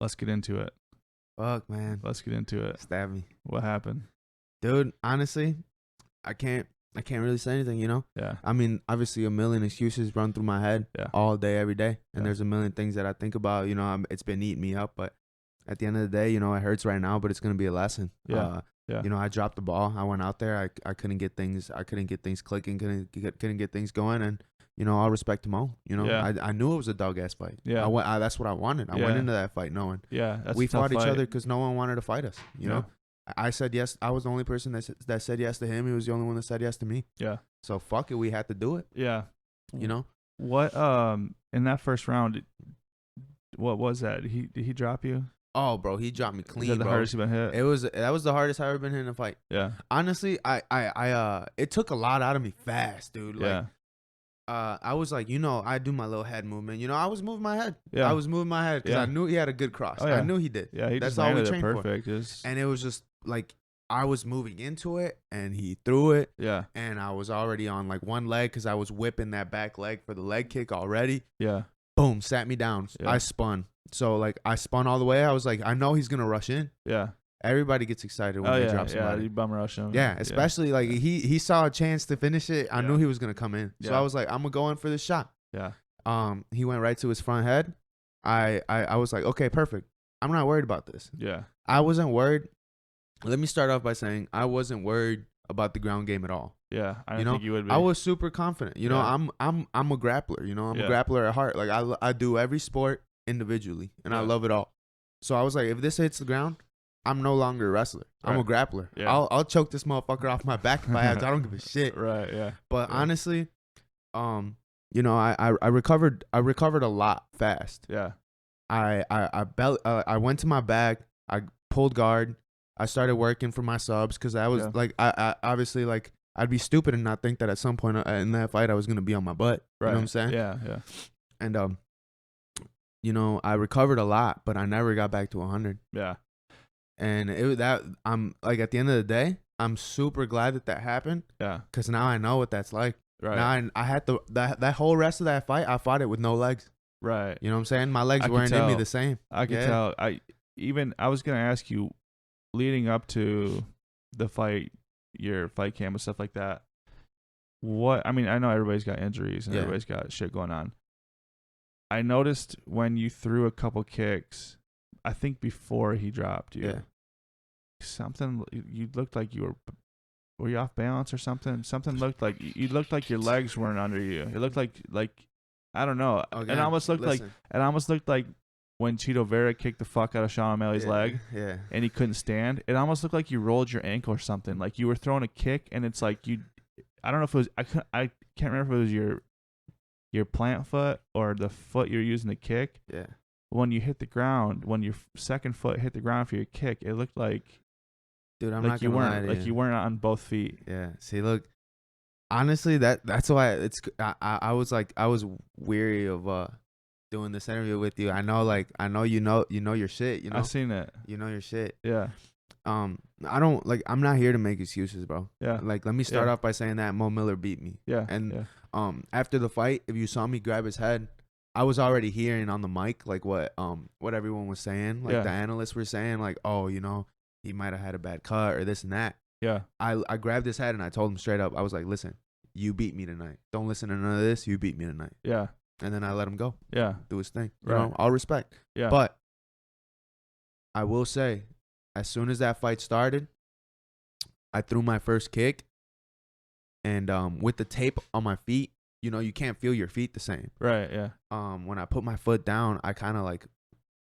Let's get into it. Fuck, man. Let's get into it. Stab me. What happened? Dude, honestly, I can't really say anything, you know? Yeah. I mean, obviously a million excuses run through my head all day, every day. And there's a million things that I think about, you know, it's been eating me up. But at the end of the day, you know, it hurts right now, but it's going to be a lesson. Yeah. You know, I dropped the ball. I went out there. I couldn't get things clicking, couldn't get things going. And, you know, all respect to Mo. You know, I knew it was a dog-ass fight. Yeah. That's what I wanted. I went into that fight knowing. Yeah. That's we a tough fought each fight. other because no one wanted to fight us, you know? I said yes. I was the only person that said yes to him. He was the only one that said yes to me. Yeah. So fuck it. We had to do it. Yeah. You know? What, in that first round, what was that? Did he drop you? Oh, bro, he dropped me clean, Is that the hardest you've been hit? That was the hardest I've ever been hit in a fight. Yeah. Honestly, it took a lot out of me fast, dude. Like, I was like, you know, I do my little head movement. You know, I was moving my head. Yeah. I was moving my head because I knew he had a good cross. Oh, yeah. I knew he did. Yeah, he That's just all we landed it trained perfect. for. And it was just like I was moving into it, and he threw it. Yeah. And I was already on like one leg because I was whipping that back leg for the leg kick already. Yeah. Boom, sat me down. Yeah. I spun. So like I spun all the way. I was like, I know he's gonna rush in. Yeah. Everybody gets excited when they drop somebody. Yeah, you bum rush him. Yeah, especially like he saw a chance to finish it. I knew he was gonna come in. So Yeah. I was like, I'm gonna go in for this shot. Yeah. He went right to his front head. I was like, okay, perfect. I'm not worried about this. Yeah. I wasn't worried. Let me start off by saying I wasn't worried about the ground game at all. Yeah. I You don't know, think you would be. I was super confident. You know, I'm a grappler. You know, I'm a grappler at heart. Like I do every sport individually, and I love it all. So I was like, if this hits the ground, I'm no longer a wrestler. I'm a grappler. Yeah. I'll choke this motherfucker off my back if I have to. I don't give a shit. Right. Yeah. But honestly, you know, I recovered a lot fast. Yeah. I went to my bag. I pulled guard. I started working for my subs because I was like, I obviously like I'd be stupid and not think that at some point in that fight I was gonna be on my butt. Right. You know what I'm saying? Yeah. Yeah. And you know, I recovered a lot, but I never got back to 100. Yeah. And I'm like, at the end of the day, I'm super glad that happened. Yeah. Because now I know what that's like. Right. Now I had that whole rest of that fight, I fought it with no legs. Right. You know what I'm saying? My legs weren't in me the same. I could tell. I was gonna ask you, leading up to the fight, your fight camp and stuff like that. I mean, I know everybody's got injuries and everybody's got shit going on. I noticed when you threw a couple kicks, I think before he dropped you, something, you looked like you were you off balance or something? Something looked like you looked like your legs weren't under you. It looked like I don't know. Okay, it almost looked like when Cheeto Vera kicked the fuck out of Sean O'Malley's leg, and he couldn't stand. It almost looked like you rolled your ankle or something. Like you were throwing a kick, and it's like I don't know if it was. I can't remember if it was your plant foot or the foot you're using to kick. Yeah. When you hit the ground, when your second foot hit the ground for your kick, it looked like, dude, I'm like not gonna lie to you weren't on both feet. Yeah. See, look, honestly, that's why I was weary of doing this interview with you. I know you know your shit. You know, I've seen it. You know your shit. Yeah. I don't I'm not here to make excuses, bro. Yeah. Like, let me start off by saying that Mo Miller beat me. Yeah. And after the fight, if you saw me grab his head, I was already hearing on the mic like what everyone was saying, like the analysts were saying, like, oh, you know, he might have had a bad cut or this and that. Yeah. I grabbed his head and I told him straight up, I was like, listen, you beat me tonight. Don't listen to none of this. You beat me tonight. Yeah. And then I let him go. Yeah. Do his thing. You know, all respect. Yeah. But I will say, as soon as that fight started, I threw my first kick, and with the tape on my feet, you know, you can't feel your feet the same. Right. Yeah. When I put my foot down, I kind of like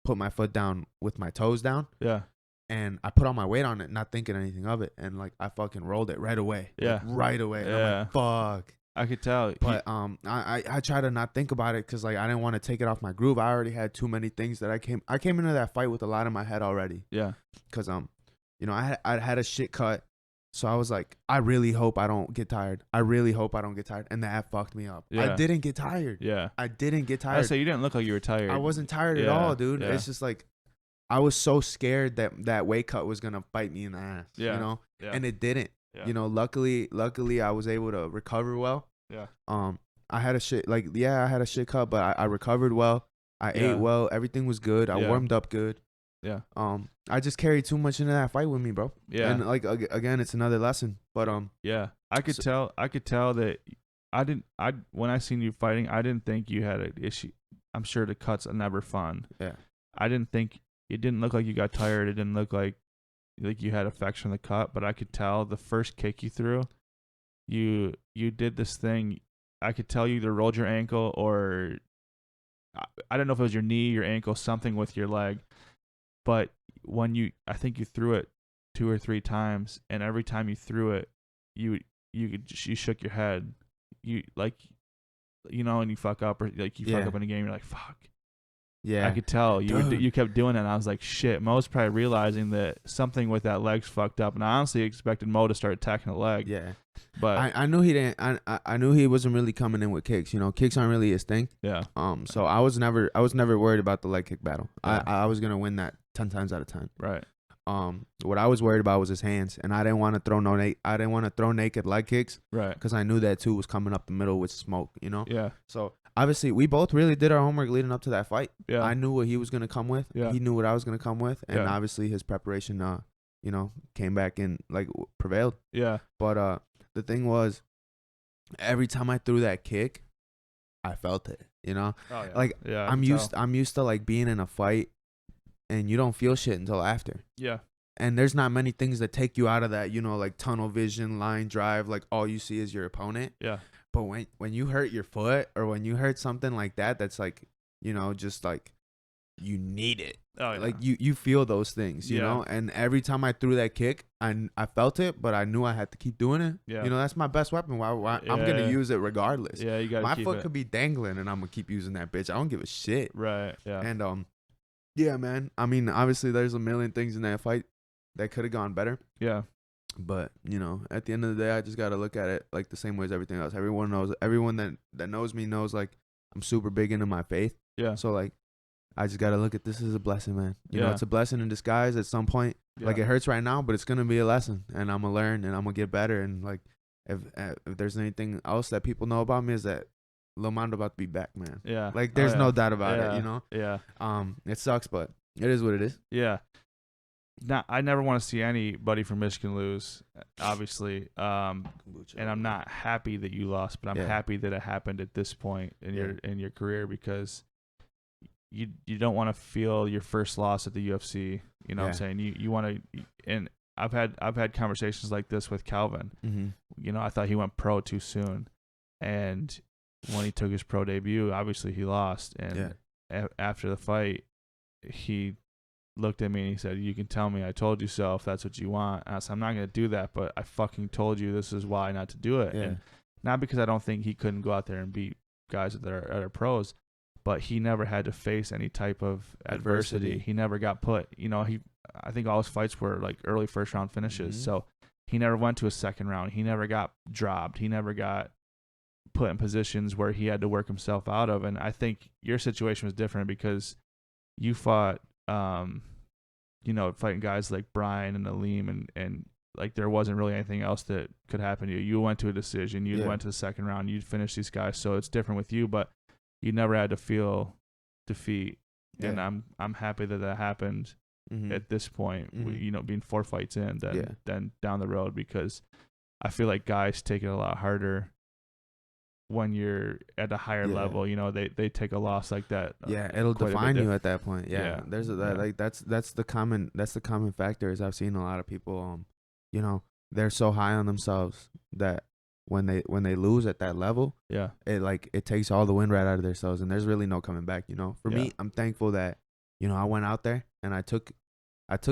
put my foot down with my toes down. Yeah. And I put all my weight on it, not thinking anything of it, and like I fucking rolled it right away. Yeah. Like, right away. And Yeah. I'm like, fuck. I could tell. But I try to not think about it because like I didn't want to take it off my groove. I already had too many things that I came into that fight with a lot in my head already. Yeah. Because you know, I had a shit cut, so I was like, I really hope I don't get tired. I really hope I don't get tired, and that fucked me up. Yeah. I didn't get tired. Yeah. I didn't get tired. I say you didn't look like you were tired. I wasn't tired at all, dude. Yeah. It's just like I was so scared that weight cut was gonna bite me in the ass. Yeah. You know, Yeah. and it didn't. Yeah. You know, luckily I was able to recover well. Yeah. I had a shit cut, but I recovered well. I ate well. Everything was good. I warmed up good. Yeah. I just carried too much into that fight with me, bro. Yeah. And like again, it's another lesson. But yeah, I could tell that when I seen you fighting, I didn't think you had an issue. I'm sure the cuts are never fun. Yeah. I didn't think it didn't look like you got tired. It didn't look like you had effects from the cut, but I could tell the first kick you threw, you did this thing. I could tell you either rolled your ankle or I don't know if it was your knee, your ankle, something with your leg. But I think you threw it 2 or 3 times, and every time you threw it, you shook your head. You and you fuck up or like you fuck up in a game. You're like, fuck. Yeah, I could tell you kept doing it. And I was like, shit. Mo's probably realizing that something with that leg's fucked up. And I honestly expected Mo to start attacking the leg. Yeah, but I knew he didn't. I knew he wasn't really coming in with kicks. Kicks aren't really his thing. Yeah. So I was never worried about the leg kick battle. Yeah. I was gonna win that 10 times out of 10. Right. What I was worried about was his hands, and I didn't want to throw naked leg kicks. Right. Because I knew that too was coming up the middle with smoke. Yeah. So obviously, we both really did our homework leading up to that fight. Yeah. I knew what he was gonna come with. Yeah. He knew what I was gonna come with, and obviously his preparation, came back and prevailed. Yeah. But the thing was, every time I threw that kick, I felt it. Oh, yeah. Like I'm used to like being in a fight, and you don't feel shit until after. Yeah. And there's not many things that take you out of that, like tunnel vision, line drive, like all you see is your opponent. Yeah. But when you hurt your foot or when you hurt something like that, that's like, just like you need it. Oh, yeah. Like you feel those things, you know? And every time I threw that kick, I felt it, but I knew I had to keep doing it. Yeah. That's my best weapon. I'm going to use it regardless. Yeah, you got to My keep foot it. could be dangling and I'm going to keep using that bitch. I don't give a shit. Right. Yeah. And yeah, man. I mean, obviously there's a million things in that fight that could have gone better. Yeah. But, at the end of the day, I just got to look at it like the same way as everything else. Everyone that knows me knows, like, I'm super big into my faith. Yeah. So, like, I just got to look at this as a blessing, man. You know, Yeah. it's a blessing in disguise at some point. Yeah. Like, it hurts right now, but it's going to be a lesson. And I'm going to learn and I'm going to get better. And, like, if there's anything else that people know about me is that Lil Mando about to be back, man. Yeah. Like, there's no doubt about it, Yeah. It sucks, but it is what it is. Yeah. Now, I never want to see anybody from Michigan lose, obviously. And I'm not happy that you lost, but I'm happy that it happened at this point in your career, because you don't want to feel your first loss at the UFC. You know what I'm saying? You want to, and I've had conversations like this with Calvin. Mm-hmm. I thought he went pro too soon, and when he took his pro debut, obviously he lost. And after the fight, he looked at me and he said, "You can tell me I told you so if that's what you want." And I said, "I'm not going to do that, but I fucking told you this is why not to do it." Yeah. And not because I don't think he couldn't go out there and beat guys that are pros, but he never had to face any type of adversity. He never got put, I think all his fights were like early first round finishes. Mm-hmm. So he never went to a second round. He never got dropped. He never got put in positions where he had to work himself out of. And I think your situation was different because you fought, fighting guys like Brian and Aleem, and like there wasn't really anything else that could happen to you. You went to a decision. You went to the second round. You finished these guys. So it's different with you, but you never had to feel defeat. Yeah. And I'm happy that happened at this point. Being 4 fights in, than down the road, because I feel like guys take it a lot harder when you're at a higher level. They take a loss like that. It'll define you at that point. There's like that's the common factor is I've seen a lot of people they're so high on themselves that when they lose at that level, it takes all the wind right out of themselves, and there's really no coming back. For me, I'm thankful that I went out there and I took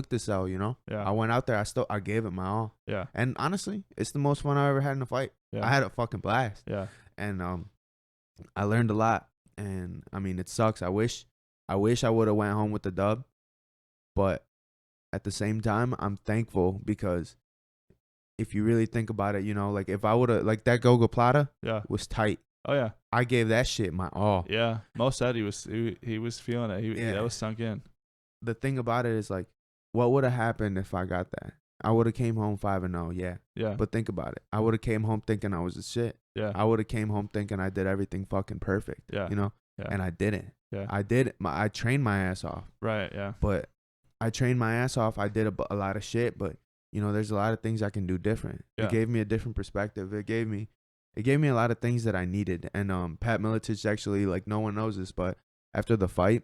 this L. I went out there, I gave it my all. And honestly, it's the most fun I ever had in a fight. I had a fucking blast. And I learned a lot, and I mean, it sucks. I wish I would have went home with the dub, but at the same time, I'm thankful because if you really think about it, like if I would have, like that Goga Plata was tight. Oh yeah, I gave that shit my all. Yeah, Mo said he was feeling it. That was sunk in. The thing about it is, like, what would have happened if I got that? I would have came home 5-0. Yeah. But think about it. I would have came home thinking I was a shit. Yeah. I would have came home thinking I did everything fucking perfect. Yeah. And I didn't. Okay. I trained my ass off. Right. Yeah. But I trained my ass off. I did a lot of shit, but there's a lot of things I can do different. Yeah. It gave me a different perspective. It gave me a lot of things that I needed. And Pat Miletich actually, like, no one knows this, but after the fight,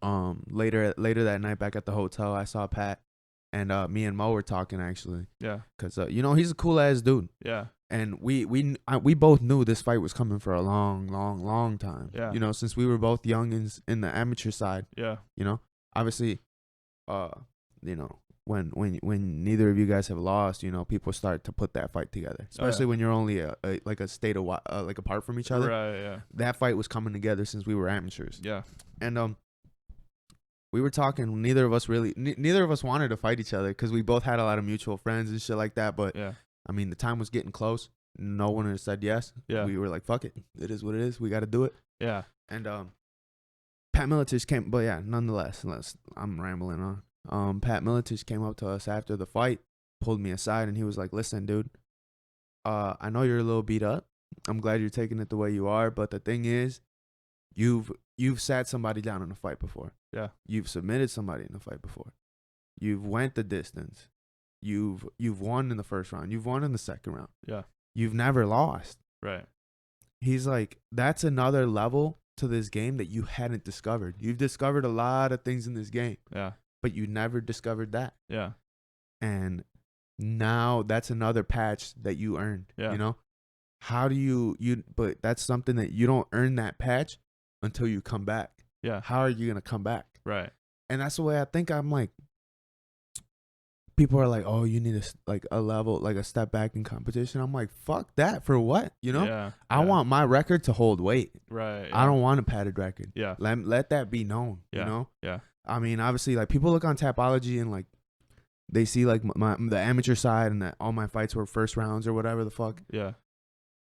later that night back at the hotel, I saw Pat, and me and Mo were talking actually. Yeah. Cause he's a cool ass dude. Yeah. And we both knew this fight was coming for a long time. Yeah. Since we were both young in the amateur side. Yeah. Obviously, when neither of you guys have lost, people start to put that fight together, especially when you're only like a state of like apart from each other. Right. Yeah. That fight was coming together since we were amateurs. Yeah. And we were talking. Neither of us wanted to fight each other because we both had a lot of mutual friends and shit like that. But yeah. I mean, the time was getting close. No one had said yes. Yeah. We were like, fuck it. It is what it is. We got to do it. Yeah. And Pat Miletich came, but yeah, nonetheless, I'm rambling on. Pat Miletich came up to us after the fight, pulled me aside, and he was like, listen, dude, I know you're a little beat up. I'm glad you're taking it the way you are, but the thing is, you've sat somebody down in a fight before. Yeah. You've submitted somebody in a fight before. You've went the distance. You've won in the first round. You've won in the second round. Yeah. You've never lost. Right. He's like, that's another level to this game that you hadn't discovered. You've discovered a lot of things in this game. Yeah. But you never discovered that. Yeah. And now that's another patch that you earned. Yeah. How do you but that's something that you don't earn that patch until you come back. Yeah. How are you going to come back? Right. And that's the way I think. I'm like, people are like, oh, you need a level, like a step back in competition. I'm like, fuck that. For what? Yeah. I want my record to hold weight. Right. Yeah. I don't want a padded record. Yeah. Let that be known. Yeah. Yeah. I mean, obviously, like, people look on Tapology and like they see like the amateur side and that all my fights were first rounds or whatever the fuck. Yeah.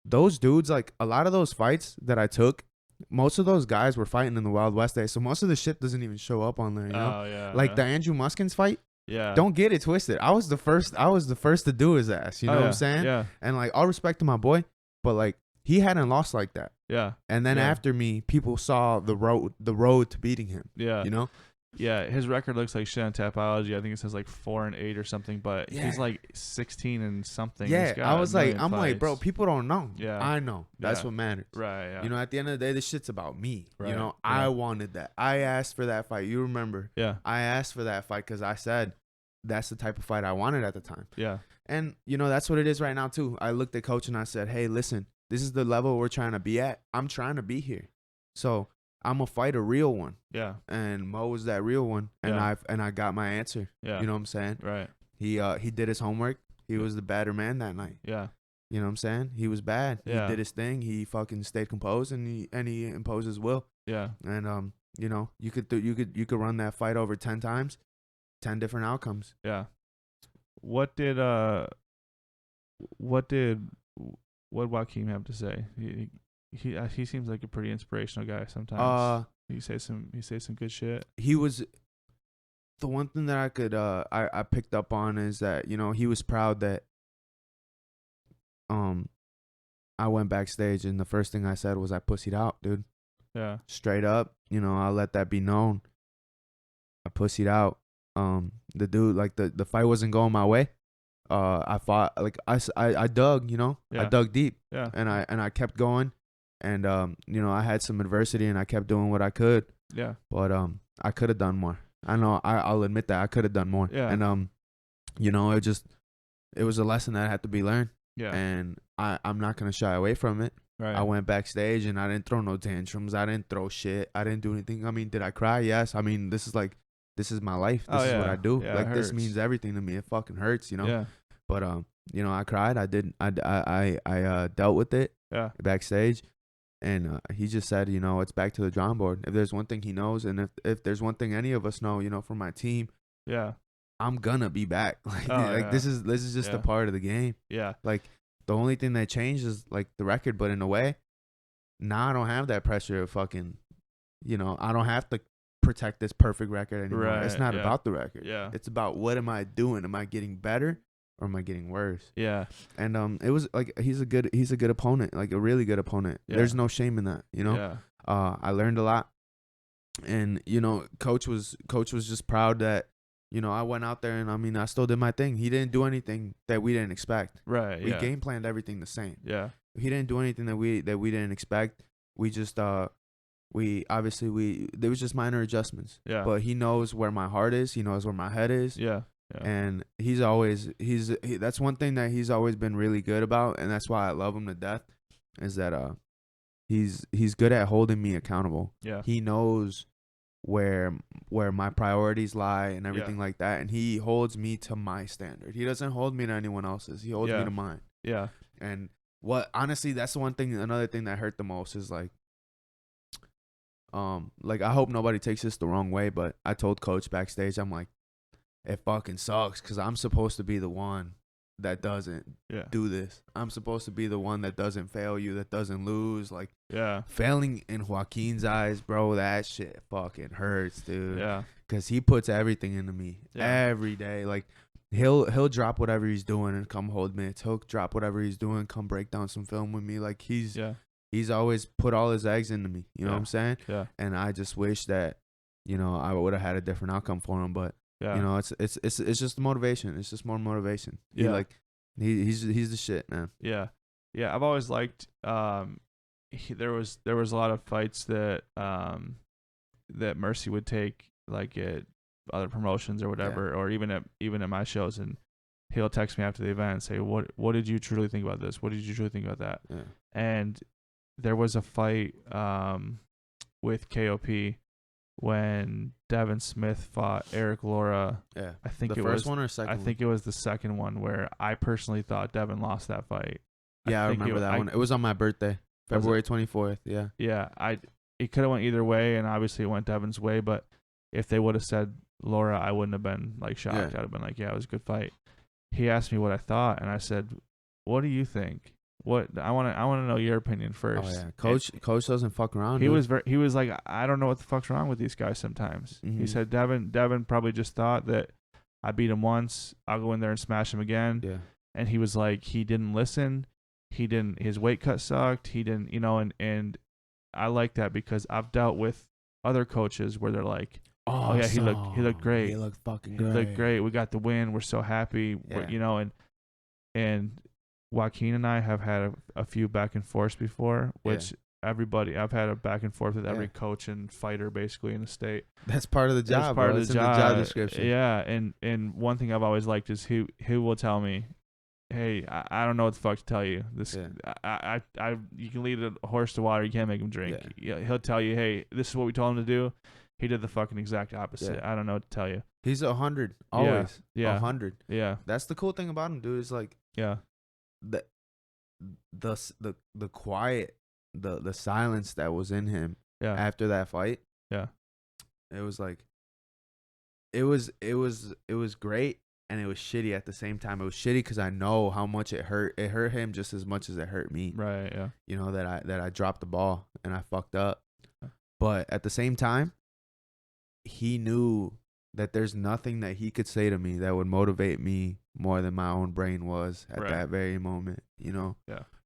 Those dudes, like, a lot of those fights that I took, most of those guys were fighting in the Wild West days, so most of the shit doesn't even show up on there. Oh yeah. Like the Andrew Muskins fight. Yeah. Don't get it twisted. I was the first to do his ass. You know what I'm saying? Yeah. And like, all respect to my boy, but like, he hadn't lost like that. Yeah. And then after me, people saw the road to beating him. Yeah. Yeah, his record looks like shit on Tapology. I think it says like 4-8 or something, but he's like 16 and something. Yeah, I was like, like, bro, people don't know. Yeah, I know. That's what matters. Right. Yeah. At the end of the day, this shit's about me. Right. I wanted that. I asked for that fight. You remember? Yeah. I asked for that fight because I said that's the type of fight I wanted at the time. Yeah. And that's what it is right now too. I looked at coach and I said, hey, listen, this is the level we're trying to be at. I'm trying to be here. So I'm gonna fight a real one. Yeah. And Mo was that real one, and I got my answer. Yeah. You know what I'm saying? Right. He did his homework. He was the badder man that night. Yeah. You know what I'm saying? He was bad. Yeah. He did his thing. He fucking stayed composed, and he imposed his will. Yeah. And you could run that fight over 10 times, 10 different outcomes. Yeah. What did Joaquin have to say? He seems like a pretty inspirational guy sometimes. He says some good shit. He was the one thing that I could I picked up on is that he was proud that I went backstage and the first thing I said was I pussied out, dude. Yeah. Straight up, I'll let that be known. I pussied out. The dude, like, the fight wasn't going my way. I fought, like, I dug, I dug deep. Yeah. And I kept going. And I had some adversity and I kept doing what I could. Yeah. But I could have done more. I know I'll admit that I could have done more. Yeah. And it was a lesson that had to be learned. Yeah. And I'm not gonna shy away from it. Right. I went backstage and I didn't throw no tantrums. I didn't throw shit. I didn't do anything. I mean, did I cry? Yes. I mean, this is my life. This is what I do. Yeah, like, this means everything to me. It fucking hurts, Yeah. But I cried. I didn't. I dealt with it. Yeah. Backstage. And he just said, it's back to the drawing board. If there's one thing he knows, and if there's one thing any of us know, from my team, yeah, I'm gonna be back. This is just a part of the game. Yeah. Like, the only thing that changed is like the record, but in a way, now I don't have that pressure of fucking, I don't have to protect this perfect record anymore. Right. It's not about the record. Yeah. It's about what am I doing? Am I getting better? Or am I getting worse? Yeah. And it was like he's a good opponent, like a really good opponent. Yeah. There's no shame in that, Yeah. I learned a lot. And coach was just proud that I went out there, and I mean I still did my thing. He didn't do anything that we didn't expect. Right. We Yeah. game planned everything the same. Yeah. He didn't do anything that we didn't expect. We just there was just minor adjustments. Yeah. But he knows where my heart is. He knows where my head is. Yeah. Yeah. And that's one thing that he's always been really good about, and that's why I love him to death. Is that he's good at holding me accountable. Yeah. He knows where my priorities lie and everything like that, and he holds me to my standard. He doesn't hold me to anyone else's. He holds me to mine. Yeah. And honestly, that's the another thing that hurt the most is like I hope nobody takes this the wrong way, but I told coach backstage, I'm like, it fucking sucks because I'm supposed to be the one that doesn't do this. I'm supposed to be the one that doesn't fail you, that doesn't lose. Like, failing in Joaquin's eyes, bro, that shit fucking hurts, dude. Yeah. Because he puts everything into me every day. Like, he'll drop whatever he's doing and come hold minutes. He'll drop whatever he's doing, come break down some film with me. Like, he's always put all his eggs into me. You know what I'm saying? Yeah. And I just wish that, I would have had a different outcome for him, but. Yeah. It's just motivation. It's just more motivation. Yeah. He's the shit, man. Yeah. Yeah. I've always liked there was a lot of fights that that Mercy would take like at other promotions or whatever, or even at my shows, and he'll text me after the event and say, What did you truly think about this? What did you truly think about that? Yeah. And there was a fight with KOP when Devin Smith fought Eric Laura. Yeah. I think the first one or second one? I think it was the second one where I personally thought Devin lost that fight. Yeah, I remember that one. It was on my birthday, February 24th. Yeah. Yeah. It could have went either way, and obviously it went Devin's way, but if they would have said Laura, I wouldn't have been like shocked. I'd have been like, yeah, it was a good fight. He asked me what I thought, and I said, what do you think? What I want to know your opinion first. Oh yeah, coach doesn't fuck around. He was like, I don't know what the fuck's wrong with these guys sometimes. Mm-hmm. He said Devin probably just thought that I beat him once, I'll go in there and smash him again. Yeah. And he was like, he didn't listen. His weight cut sucked. He didn't, and I like that because I've dealt with other coaches where they're like, oh yeah, he looked great. He looked fucking great. He looked great. We got the win. We're so happy. Yeah. And Joaquin and I have had a few back and forths before, which I've had a back and forth with every coach and fighter basically in the state. That's part of the job. That's part of the job description. Yeah, and one thing I've always liked is who will tell me, hey, I don't know what the fuck to tell you. This, you can lead a horse to water, you can't make him drink. Yeah. He'll tell you, hey, this is what we told him to do. He did the fucking exact opposite. Yeah. I don't know what to tell you. He's 100 always. Yeah. 100. Yeah. That's the cool thing about him, dude. Is like the quiet, the silence that was in him after that fight. Yeah. It was like it was great, and it was shitty at the same time. It was shitty because I know how much it hurt. It hurt him just as much as it hurt me. Right. Yeah. That I dropped the ball and I fucked up. But at the same time, he knew that there's nothing that he could say to me that would motivate me more than my own brain was at that very moment. Yeah.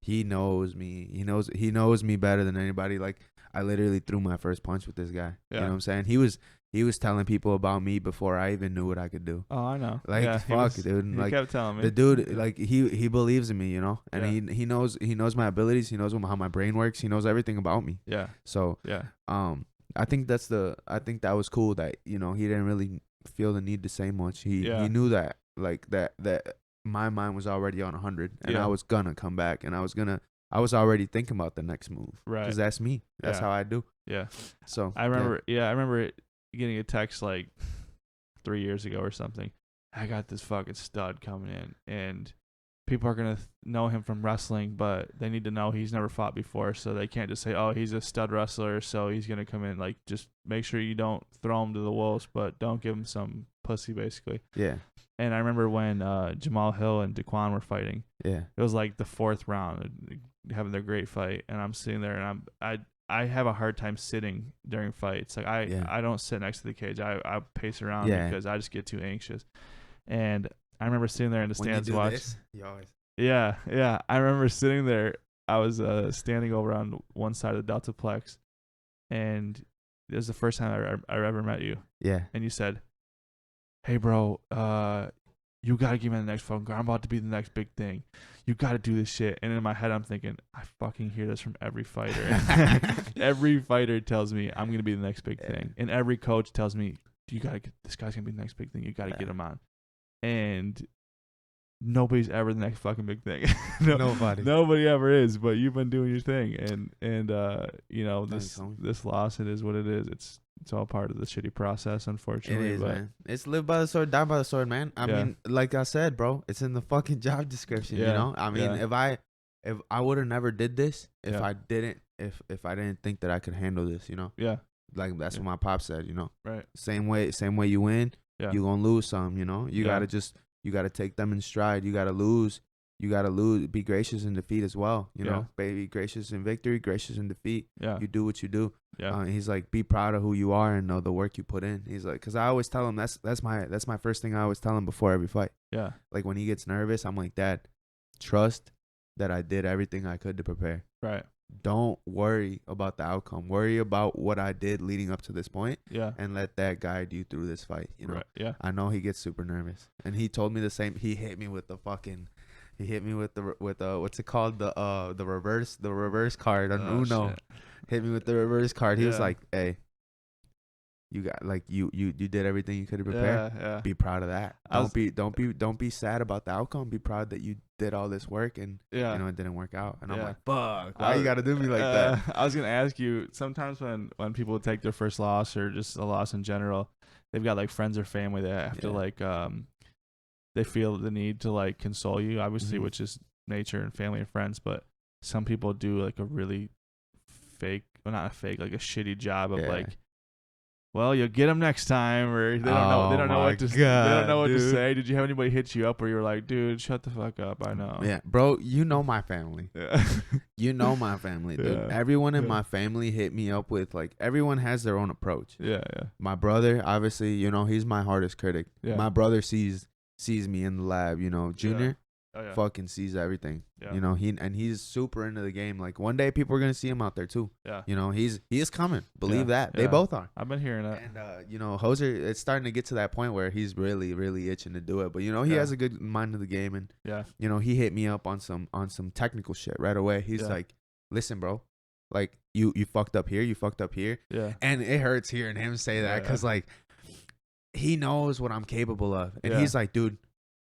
He knows me. He knows me better than anybody. Like, I literally threw my first punch with this guy. Yeah. You know what I'm saying? He was telling people about me before I even knew what I could do. Oh, I know. Like, fuck, dude. He kept telling me. The dude, like, he believes in me, and he knows my abilities. He knows how my brain works. He knows everything about me. Yeah. So, I think that was cool that, he didn't really feel the need to say much. He knew that, like, that my mind was already on 100, and I was gonna come back, and I was already thinking about the next move. Right. Because that's me. That's how I do. Yeah. So I remember getting a text like 3 years ago or something. I got this fucking stud coming in, and people are going to know him from wrestling, but they need to know he's never fought before, so they can't just say, oh, he's a stud wrestler, so he's going to come in. Like, just make sure you don't throw him to the wolves, but don't give him some pussy, basically. Yeah. And I remember when Jamal Hill and Daquan were fighting. Yeah. It was like the fourth round, having their great fight, and I'm sitting there, and I have a hard time sitting during fights. Like, I don't sit next to the cage. I pace around because I just get too anxious. And I remember sitting there in the stands watching. Yeah. I remember sitting there. I was standing over on one side of the Deltaplex, and it was the first time I ever met you, Yeah. and you said, "Hey, bro, you gotta give me the next phone call. I'm about to be the next big thing. You gotta do this shit." And in my head, I'm thinking, I fucking hear this from every fighter. Every fighter tells me I'm gonna be the next big thing, and every coach tells me, "You gotta get this guy's gonna be the next big thing. You gotta get him on." And nobody's ever the next fucking big thing. Nobody ever is. But you've been doing your thing, and you know, this loss, it is what it is. It's all part of the shitty process, unfortunately. It is, but man. It's live by the sword, die by the sword, man. I mean, like I said, bro, it's in the fucking job description. You know, I mean, if I would have never did this, if I didn't think that I could handle this, you know, like that's what my pop said, you know, right. Same way you win, you gonna lose some, you know. You gotta take them in stride. You gotta lose. Be gracious in defeat as well. You know, baby, gracious in victory, gracious in defeat. Yeah. You do what you do. Yeah. He's like, be proud of who you are and know the work you put in. He's like, because I always tell him that's my first thing I always tell him before every fight. Yeah. Like when he gets nervous, I'm like, Dad, trust that I did everything I could to prepare. Right. Don't worry about the outcome. Worry about what I did leading up to this point. Yeah. And let that guide you through this fight. You know. Right. Yeah. I know he gets super nervous, and he told me the same. He hit me with the what's it called, the reverse card on Uno. Shit. Hit me with the reverse card. He was Yeah. like, "Hey, you got like you did everything you could to prepare. Yeah. Be proud of that. Don't be sad about the outcome. Be proud that you did all this work and you know it didn't work out." And I'm like, "Fuck, why you gotta do me like that?" I was gonna ask you. Sometimes when people take their first loss or just a loss in general, they've got like friends or family that have to like they feel the need to like console you, obviously, which is nature and family and friends. But some people do like a really fake, well, not a fake, like a shitty job of like, well, you'll get them next time, or they don't know. They don't know what to. They don't know what to say. Did you have anybody hit you up where you were like, dude, shut the fuck up? I know. Yeah, bro. You know my family. Yeah. You know my family, dude. Yeah. Everyone in my family hit me up with like. Everyone has their own approach. Yeah. My brother, obviously, you know, he's my hardest critic. Yeah. My brother sees me in the lab. You know, Junior. Fucking sees everything. Yeah. You know, he's super into the game. Like one day people are gonna see him out there too. Yeah. You know, he is coming. Believe that. They both are. I've been hearing that. And you know, Hoser, it's starting to get to that point where he's really, really itching to do it. But you know, he has a good mind of the game, and you know, he hit me up on some technical shit right away. He's like, "Listen, bro, like you fucked up here, you fucked up here." Yeah. And it hurts hearing him say that because like he knows what I'm capable of, and he's like, "Dude,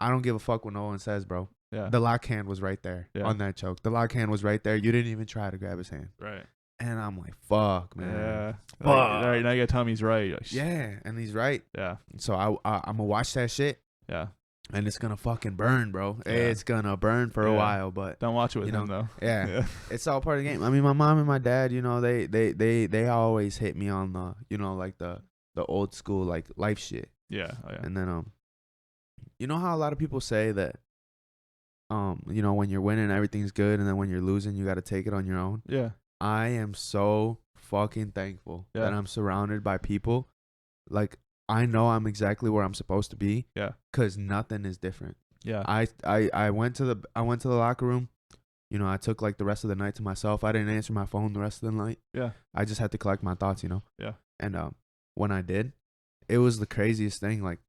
I don't give a fuck what no one says, bro." Yeah. The lock hand was right there on that choke. The lock hand was right there. You didn't even try to grab his hand. Right. And I'm like, fuck, man. Yeah. Fuck. All right, now you gotta tell me he's right. Like, yeah, and he's right. Yeah. So I'm gonna watch that shit. Yeah. And it's gonna fucking burn, bro. Yeah. It's gonna burn for a while, but don't watch it with him though. Yeah. It's all part of the game. I mean, my mom and my dad, you know, they always hit me on the, you know, like the old school like life shit. Yeah. Oh, yeah. And then you know how a lot of people say that you know, when you're winning everything's good, and then when you're losing you got to take it on your own. Yeah. I am so fucking thankful that I'm surrounded by people like I know I'm exactly where I'm supposed to be. Yeah. Cuz nothing is different. Yeah. I went to the locker room. You know, I took like the rest of the night to myself. I didn't answer my phone the rest of the night. Yeah. I just had to collect my thoughts, you know. Yeah. And when I did, it was the craziest thing. Like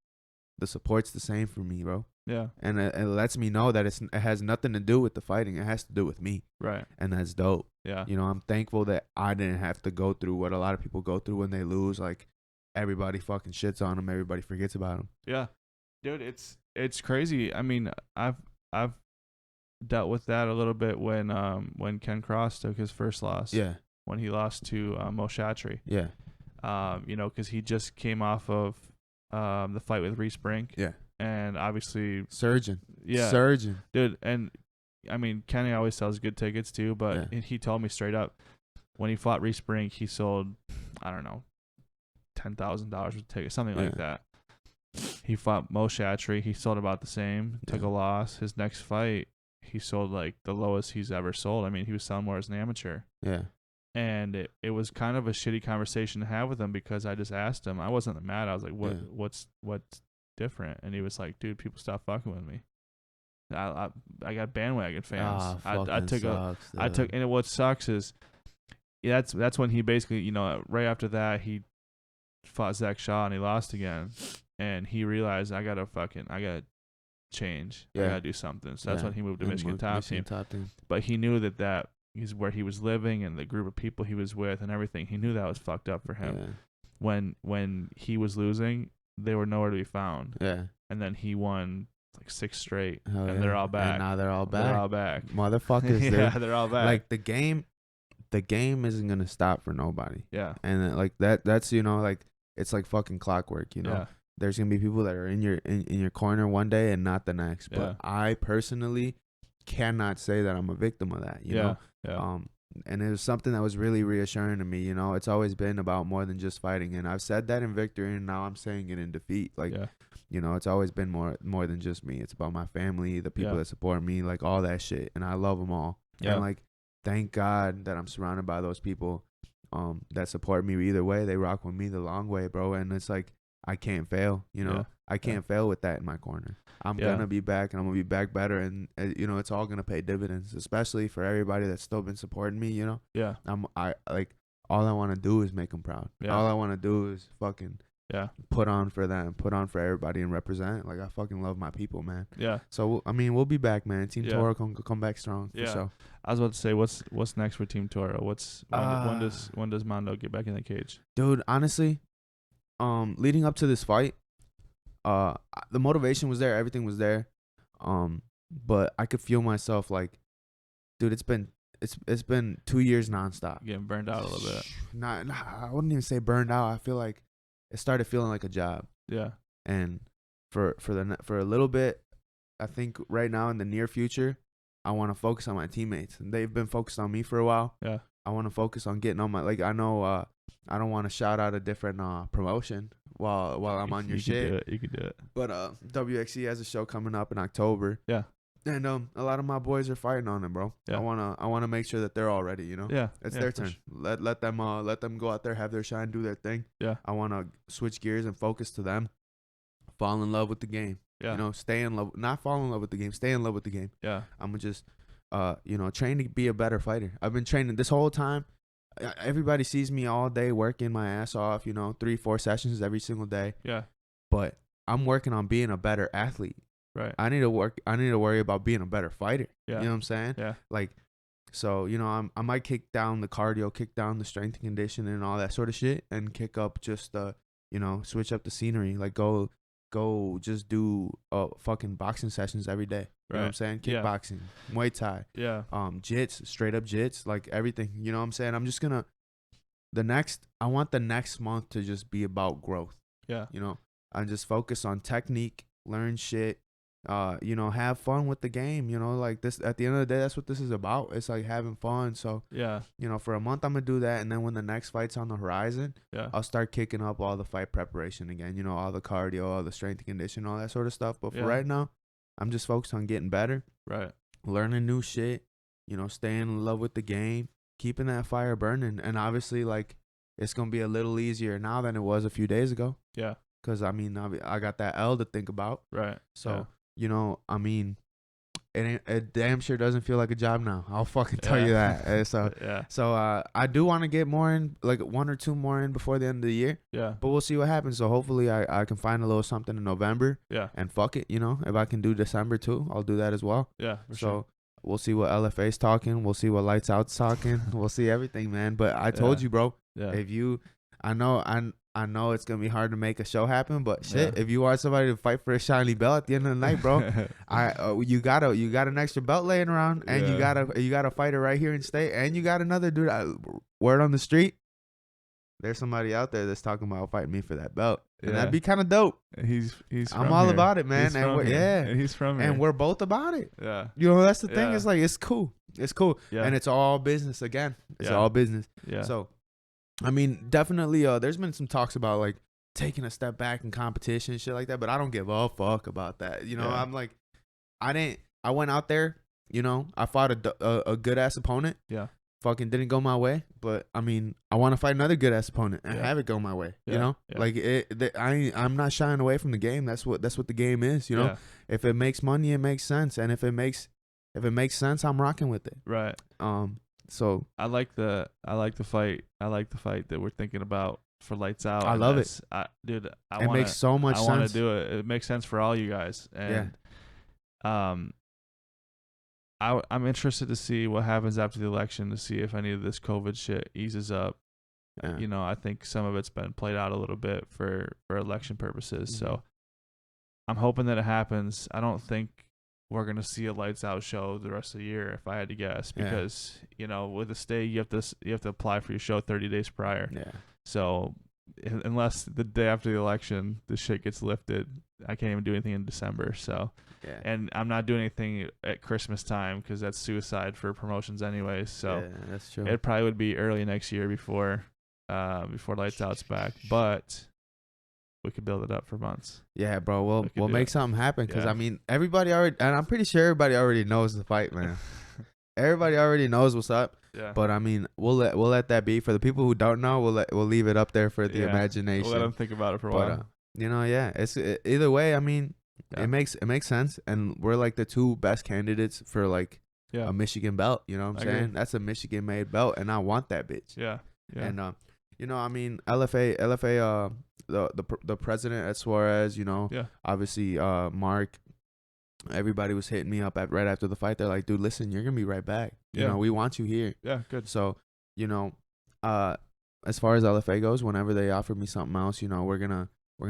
the support's the same for me, bro. Yeah. And it lets me know that it has nothing to do with the fighting. It has to do with me. Right. And that's dope. Yeah. You know, I'm thankful that I didn't have to go through what a lot of people go through when they lose. Like everybody fucking shits on them. Everybody forgets about them. Yeah. Dude, it's crazy. I mean, I've dealt with that a little bit when Ken Cross took his first loss. Yeah. When he lost to Mo Shatri. Yeah. You know, because he just came off of the fight with Reese Brink. Yeah. And obviously surgeon. Yeah. Surgeon. Dude, and I mean Kenny always sells good tickets too, but he told me straight up when he fought Reese Brink, he sold, I don't know, $10,000 worth of tickets, something like that. He fought Mo Shatri, he sold about the same, took a loss. His next fight, he sold like the lowest he's ever sold. I mean, he was selling more as an amateur. Yeah. And it was kind of a shitty conversation to have with him because I just asked him. I wasn't mad. I was like, what's different? And he was like, dude, people stop fucking with me. I got bandwagon fans. I took and what sucks is that's when he basically, you know, right after that he fought Zach Shaw and he lost again, and he realized I gotta change. I gotta do something. So that's when he moved to Michigan top team. But he knew that is where he was living and the group of people he was with and everything. He knew that was fucked up for him. Yeah. When he was losing, they were nowhere to be found. Yeah. And then he won like 6 straight, and they're all back. And now they're all back. They're all back. Motherfuckers. Yeah, they're all back. Like the game isn't gonna stop for nobody. Yeah. And like that's you know, like it's like fucking clockwork, you know. Yeah. There's gonna be people that are in your corner one day and not the next. But I personally cannot say that I'm a victim of that. You know. Yeah. And it was something that was really reassuring to me. You know, it's always been about more than just fighting, and I've said that in victory, and now I'm saying it in defeat. Like, you know, it's always been more than just me. It's about my family, the people that support me, like all that shit, and I love them all. Yeah. And like, thank God that I'm surrounded by those people, that support me either way. They rock with me the long way, bro. And it's like, I can't fail, you know. I can't fail with that in my corner. I'm gonna be back, and I'm gonna be back better, and you know, it's all gonna pay dividends, especially for everybody that's still been supporting me, you know. Yeah. I like, all I want to do is make them proud. Yeah. All I want to do is fucking put on for them, put on for everybody, and represent. Like, I fucking love my people, man. Yeah. So I mean, we'll be back, man. Team Toro come back strong. Yeah. So I was about to say, what's next for Team Toro? When does Mando get back in the cage? Dude, honestly, leading up to this fight, the motivation was there, everything was there, but I could feel myself like, dude, it's been 2 years nonstop. Getting burned out a little bit. I wouldn't even say burned out. I feel like it started feeling like a job. Yeah. And for a little bit, I think right now in the near future, I want to focus on my teammates, and they've been focused on me for a while. Yeah. I want to focus on getting on my, like, I know I don't want to shout out a different promotion while I'm on your shit. You can do it. But WXC has a show coming up in October. Yeah. And a lot of my boys are fighting on it, bro. Yeah. I wanna make sure that they're all ready, you know? Yeah. It's their turn. Sure. Let them go out there, have their shine, do their thing. Yeah. I wanna switch gears and focus to them. Fall in love with the game. Yeah. You know, stay in love, not fall in love with the game, stay in love with the game. Yeah. I'm gonna just you know, train to be a better fighter. I've been training this whole time. Everybody sees me all day working my ass off, you know, 3-4 sessions every single day. Yeah. But I'm working on being a better athlete. Right. I need to worry about being a better fighter. Yeah. You know what I'm saying? Yeah. Like, so, you know, I might kick down the cardio, kick down the strength and conditioning and all that sort of shit, and kick up just you know, switch up the scenery. Like, go just do fucking boxing sessions every day. You know what I'm saying? Kickboxing, Muay Thai, jits, straight up jits, like everything. You know what I'm saying? I'm just gonna I want the next month to just be about growth. Yeah. You know, I just focus on technique, learn shit, you know, have fun with the game. You know, like this, at the end of the day, that's what this is about. It's like having fun. So yeah, you know, for a month I'm gonna do that, and then when the next fight's on the horizon, I'll start kicking up all the fight preparation again. You know, all the cardio, all the strength and conditioning, all that sort of stuff. But for right now, I'm just focused on getting better. Right. Learning new shit. You know, staying in love with the game, keeping that fire burning, and obviously, like, it's gonna be a little easier now than it was a few days ago. Yeah. Because I mean, I got that L to think about. Right. So you know, I mean, it damn sure doesn't feel like a job now. I'll fucking tell you that. So I do want to get more in, like 1 or 2 more in before the end of the year. Yeah. But we'll see what happens. So hopefully I can find a little something in November. Yeah. And fuck it, you know, if I can do December too, I'll do that as well. Yeah. For sure. We'll see what LFA's talking. We'll see what Lights Out's talking. We'll see everything, man. But I told you, bro. Yeah. If you, I know it's gonna be hard to make a show happen, but shit, if you want somebody to fight for a shiny belt at the end of the night, bro, you got an extra belt laying around, and you got a fighter right here in state, and you got another dude. Word on the street, there's somebody out there that's talking about fighting me for that belt, and that'd be kind of dope. He's I'm all about it, man. And he's from here, and we're both about it. Yeah, you know, that's the thing. It's like, it's cool, and it's all business again. It's all business. Yeah. So, I mean, definitely, there's been some talks about, like, taking a step back in competition and shit like that, but I don't give a fuck about that. You know, I'm like, I went out there, you know, I fought a good-ass opponent. Yeah. Fucking didn't go my way, but, I mean, I want to fight another good-ass opponent and have it go my way, you know? Yeah. Like, I'm not shying away from the game. That's what the game is, you know? If it makes money, it makes sense, and if it makes sense, I'm rocking with it. Right. So I like the fight. I like the fight that we're thinking about for Lights Out. I love it. Dude. It makes so much I want to sense. do it. It makes sense for all you guys. And I'm interested to see what happens after the election, to see if any of this COVID shit eases up. Yeah. You know, I think some of it's been played out a little bit for election purposes. Mm-hmm. So I'm hoping that it happens. I don't think we're gonna see a Lights Out show the rest of the year, if I had to guess, because you know, with the state, you have to apply for your show 30 days prior. Yeah. So unless the day after the election the shit gets lifted, I can't even do anything in December. So Yeah. and I'm not doing anything at Christmas time because that's suicide for promotions anyways. So yeah, that's true. it probably would be early next year before Lights Out's back, but we could build it up for months. Yeah, bro. We'll make something happen, because Yeah. I mean, everybody already, and I'm pretty sure everybody already knows the fight, man. Everybody already knows what's up. Yeah. But I mean, we'll let that be. For the people who don't know, we'll leave it up there for the imagination. We'll let them think about it for a while. You know, yeah. Either way. I mean, Yeah. it makes sense, and we're like the two best candidates for like a Michigan belt. You know what I'm saying? Agree. That's a Michigan made belt, and I want that bitch. Yeah. Yeah. And you know, I mean, LFA, the president at Suarez, you know, obviously, Mark, everybody was hitting me up right after the fight. They're like, dude, listen, you're gonna be right back. You know, we want you here. Yeah, good. So, you know, as far as LFA goes, whenever they offer me something else, you know, we're gonna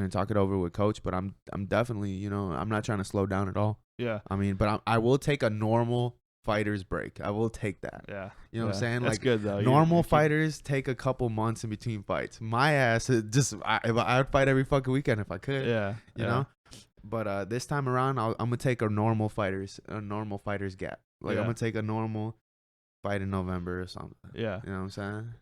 talk it over with coach. But I'm definitely, you know, I'm not trying to slow down at all. Yeah. I mean, but I will take a normal fighter's break. I will take that. Yeah. You know what I'm saying? That's like, good though. Normal fighters take a couple months in between fights. My ass, I would fight every fucking weekend if I could. Yeah. You know. But this time around, I'm gonna take a normal fighter's gap. Like I'm gonna take a normal fight in November or something. Yeah. You know what I'm saying?